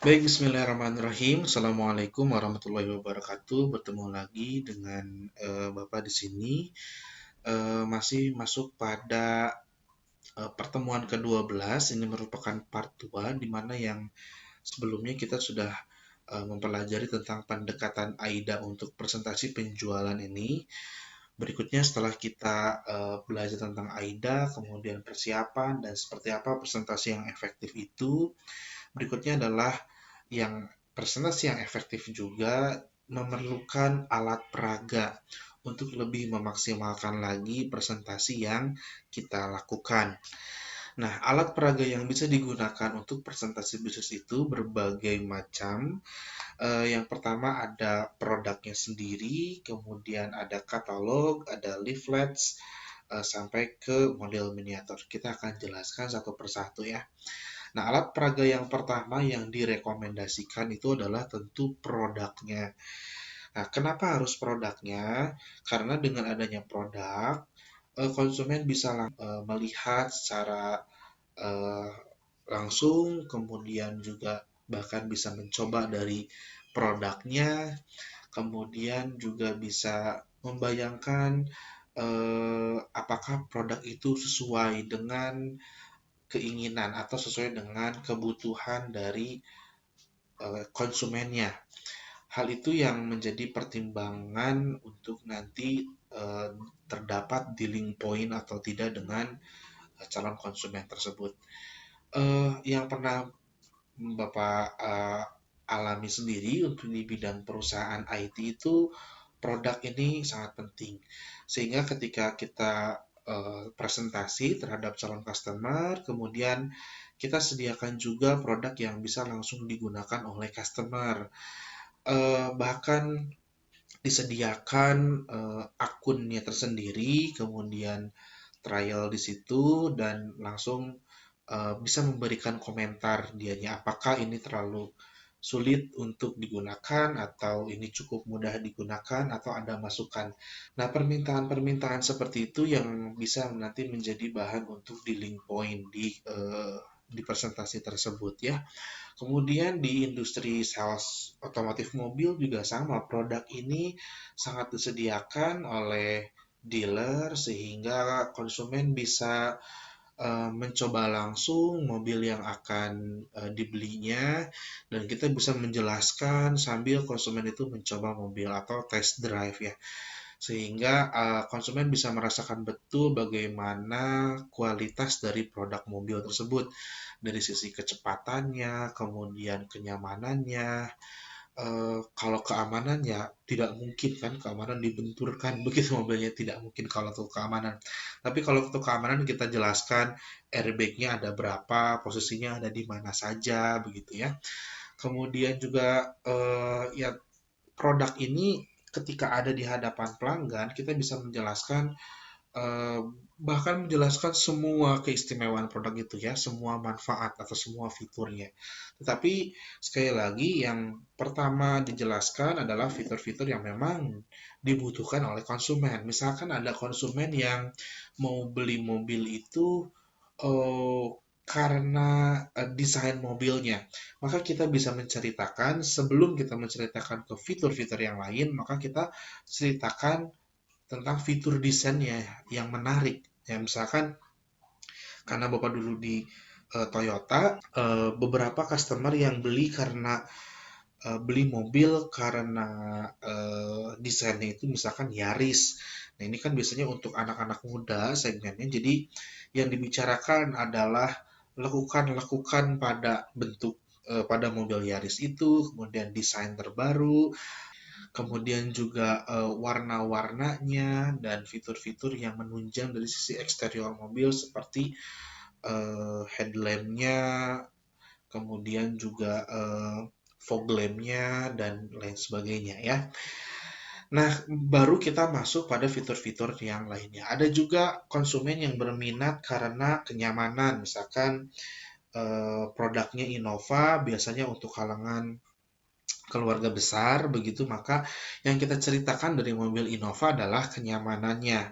Baik, bismillahirrahmanirrahim. Assalamualaikum warahmatullahi wabarakatuh. Bertemu lagi dengan Bapak di sini. Masih masuk pada pertemuan ke-12. Ini merupakan part 2, di mana yang sebelumnya kita sudah mempelajari tentang pendekatan AIDA untuk presentasi penjualan ini. Berikutnya setelah kita belajar tentang AIDA, kemudian persiapan dan seperti apa presentasi yang efektif itu, berikutnya adalah yang presentasi yang efektif juga memerlukan alat peraga untuk lebih memaksimalkan lagi presentasi yang kita lakukan. Nah, alat peraga yang bisa digunakan untuk presentasi bisnis itu berbagai macam. Yang pertama ada produknya sendiri, kemudian ada katalog, ada leaflets, sampai ke model miniatur. Kita akan jelaskan satu persatu ya. Nah, alat peraga yang pertama yang direkomendasikan itu adalah tentu produknya. Nah, kenapa harus produknya? Karena dengan adanya produk, konsumen bisa melihat secara eh, langsung, kemudian juga bahkan bisa mencoba dari produknya, kemudian juga bisa membayangkan apakah produk itu sesuai dengan keinginan atau sesuai dengan kebutuhan dari konsumennya. Hal itu yang menjadi pertimbangan untuk nanti eh, terdapat dealing point atau tidak dengan calon konsumen tersebut. Yang pernah Bapak alami sendiri untuk di bidang perusahaan IT itu produk ini sangat penting. Sehingga ketika kita presentasi terhadap calon customer, kemudian kita sediakan juga produk yang bisa langsung digunakan oleh customer. Bahkan disediakan akunnya tersendiri, kemudian trial di situ dan langsung bisa memberikan komentar dianya apakah ini terlalu sulit untuk digunakan atau ini cukup mudah digunakan atau ada masukan. Nah, permintaan-permintaan seperti itu yang bisa nanti menjadi bahan untuk di link point di presentasi tersebut ya. Kemudian di industri sales otomotif mobil juga sama, produk ini sangat disediakan oleh dealer sehingga konsumen bisa mencoba langsung mobil yang akan dibelinya dan kita bisa menjelaskan sambil konsumen itu mencoba mobil atau test drive ya sehingga konsumen bisa merasakan betul bagaimana kualitas dari produk mobil tersebut dari sisi kecepatannya, kemudian kenyamanannya. Kalau keamanan ya tidak mungkin kan keamanan dibenturkan begitu mobilnya tidak mungkin kalau untuk keamanan. Tapi kalau untuk keamanan kita jelaskan airbagnya ada berapa, posisinya ada di mana saja begitu ya. Kemudian juga ya produk ini ketika ada di hadapan pelanggan kita bisa menjelaskan eh, bahkan menjelaskan semua keistimewaan produk itu ya, semua manfaat atau semua fiturnya. Tetapi sekali lagi yang pertama dijelaskan adalah fitur-fitur yang memang dibutuhkan oleh konsumen. Misalkan ada konsumen yang mau beli mobil itu eh, karena desain mobilnya, maka kita bisa menceritakan sebelum kita menceritakan ke fitur-fitur yang lain, maka kita ceritakan tentang fitur desainnya yang menarik. Ya, misalkan karena Bapak dulu di Toyota, beberapa customer yang beli karena beli mobil karena desainnya itu misalkan Yaris. Nah, ini kan biasanya untuk anak-anak muda segmennya. Jadi yang dibicarakan adalah lekukan-lekukan pada bentuk pada mobil Yaris itu, kemudian desain terbaru, kemudian juga warna-warnanya dan fitur-fitur yang menunjang dari sisi eksterior mobil seperti headlampnya, kemudian juga fog lampnya dan lain sebagainya ya. Nah, baru kita masuk pada fitur-fitur yang lainnya. Ada juga konsumen yang berminat karena kenyamanan, misalkan produknya Innova biasanya untuk kalangan keluarga besar begitu, maka yang kita ceritakan dari mobil Innova adalah kenyamanannya.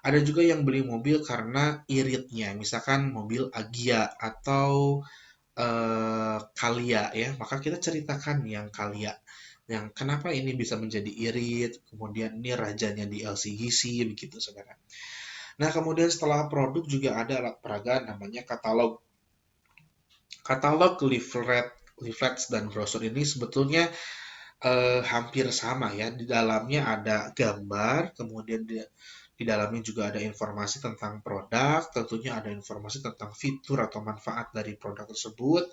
Ada juga yang beli mobil karena iritnya, misalkan mobil Agya atau Kalia ya, maka kita ceritakan yang Kalia, yang kenapa ini bisa menjadi irit, kemudian ini rajanya di LCGC begitu saudara. Nah kemudian setelah produk juga ada alat peraga namanya katalog. Katalog, leaflets dan brosur ini sebetulnya hampir sama ya. Di dalamnya ada gambar, kemudian di dalamnya juga ada informasi tentang produk, tentunya ada informasi tentang fitur atau manfaat dari produk tersebut.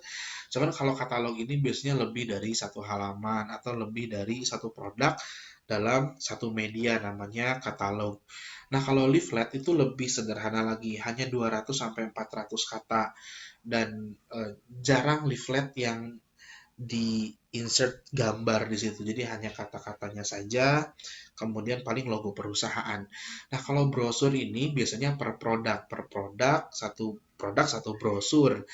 Cuman kalau katalog ini biasanya lebih dari satu halaman atau lebih dari satu produk dalam satu media namanya katalog. Nah, kalau leaflet itu lebih sederhana lagi, hanya 200 sampai 400 kata dan jarang leaflet yang di insert gambar di situ. Jadi hanya kata-katanya saja, kemudian paling logo perusahaan. Nah, kalau brosur ini biasanya per produk satu brosur.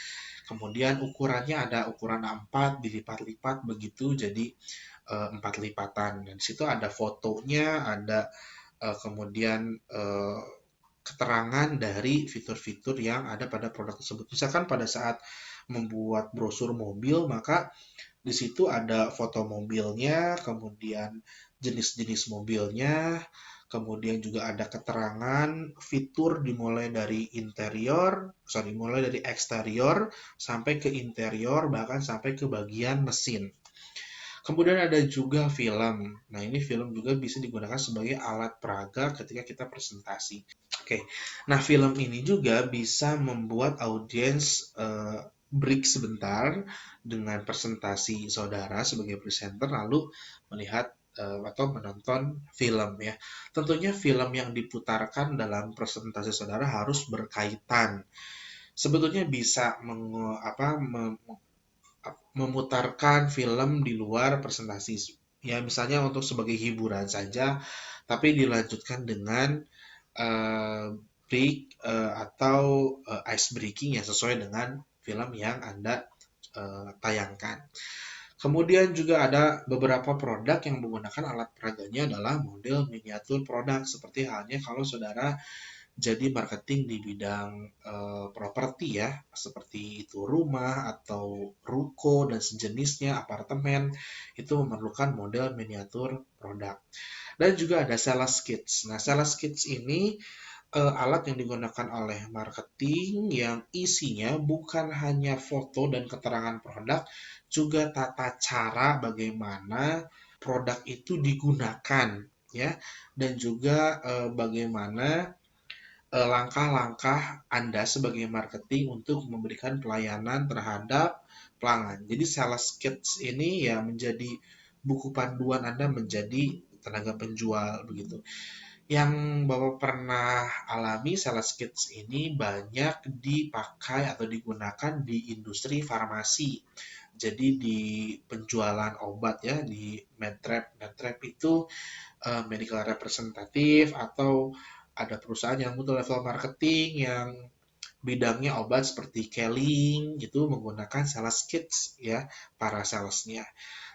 Kemudian ukurannya ada ukuran A4 dilipat-lipat begitu jadi 4 lipatan. Dan di situ ada fotonya, ada kemudian keterangan dari fitur-fitur yang ada pada produk tersebut. Misalkan pada saat membuat brosur mobil, maka di situ ada foto mobilnya, kemudian jenis-jenis mobilnya, kemudian juga ada keterangan fitur dimulai dari mulai dari eksterior sampai ke interior, bahkan sampai ke bagian mesin. Kemudian ada juga film. Nah, ini film juga bisa digunakan sebagai alat peraga ketika kita presentasi. Oke, nah film ini juga bisa membuat audiens break sebentar dengan presentasi saudara sebagai presenter, lalu melihat atau menonton film ya. Tentunya film yang diputarkan dalam presentasi saudara harus berkaitan. Sebetulnya bisa memutarkan film di luar presentasi. Ya, misalnya untuk sebagai hiburan saja, tapi dilanjutkan dengan uh, break atau ice breaking yang sesuai dengan film yang Anda tayangkan. Kemudian juga ada beberapa produk yang menggunakan alat peraganya adalah model miniatur produk, seperti halnya kalau saudara jadi marketing di bidang properti ya, seperti itu rumah atau ruko dan sejenisnya, apartemen, itu memerlukan model miniatur produk. Dan juga ada sales kits. Nah, sales kits ini alat yang digunakan oleh marketing yang isinya bukan hanya foto dan keterangan produk, juga tata cara bagaimana produk itu digunakan ya, dan juga bagaimana langkah-langkah Anda sebagai marketing untuk memberikan pelayanan terhadap pelanggan. Jadi sales kits ini ya menjadi buku panduan Anda menjadi tenaga penjual begitu. Yang Bapak pernah alami, sales kits ini banyak dipakai atau digunakan di industri farmasi. Jadi di penjualan obat ya, di medrep. Medrep itu medical representative atau ada perusahaan yang butuh level marketing yang bidangnya obat seperti Keling itu menggunakan sales kits ya para salesnya.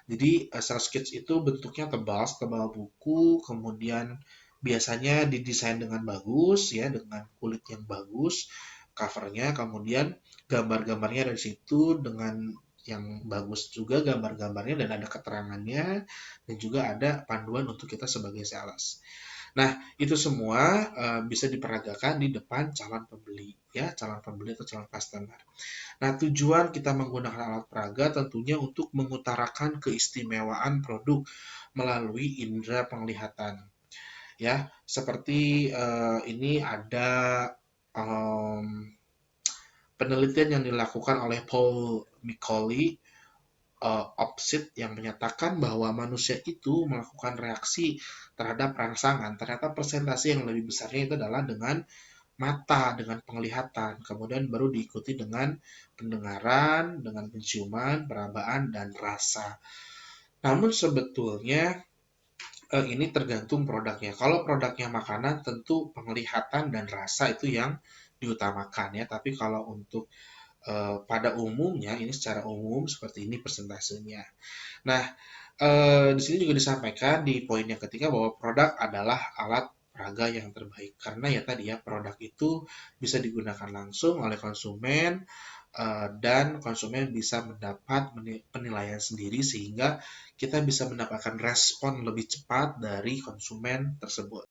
Jadi sales kits itu bentuknya tebal, setebal buku, kemudian biasanya didesain dengan bagus ya, dengan kulit yang bagus, covernya, kemudian gambar-gambarnya dari situ dengan yang bagus juga gambar-gambarnya dan ada keterangannya dan juga ada panduan untuk kita sebagai sales. Nah, itu semua bisa diperagakan di depan calon pembeli ya, calon pembeli atau calon customer. Nah, tujuan kita menggunakan alat peraga tentunya untuk mengutarakan keistimewaan produk melalui indera penglihatan. Ya, seperti ini ada um, penelitian yang dilakukan oleh Paul McCauley opsit yang menyatakan bahwa manusia itu melakukan reaksi terhadap rangsangan. Ternyata persentase yang lebih besarnya itu adalah dengan mata, dengan penglihatan, kemudian baru diikuti dengan pendengaran, dengan penciuman, perabaan, dan rasa. Namun sebetulnya ini tergantung produknya. Kalau produknya makanan, tentu penglihatan dan rasa itu yang diutamakan ya. Tapi kalau untuk pada umumnya, ini secara umum seperti ini persentasenya. Nah, di sini juga disampaikan di poin yang ketiga bahwa produk adalah alat peraga yang terbaik. Karena ya tadi ya, produk itu bisa digunakan langsung oleh konsumen dan konsumen bisa mendapat penilaian sendiri sehingga kita bisa mendapatkan respon lebih cepat dari konsumen tersebut.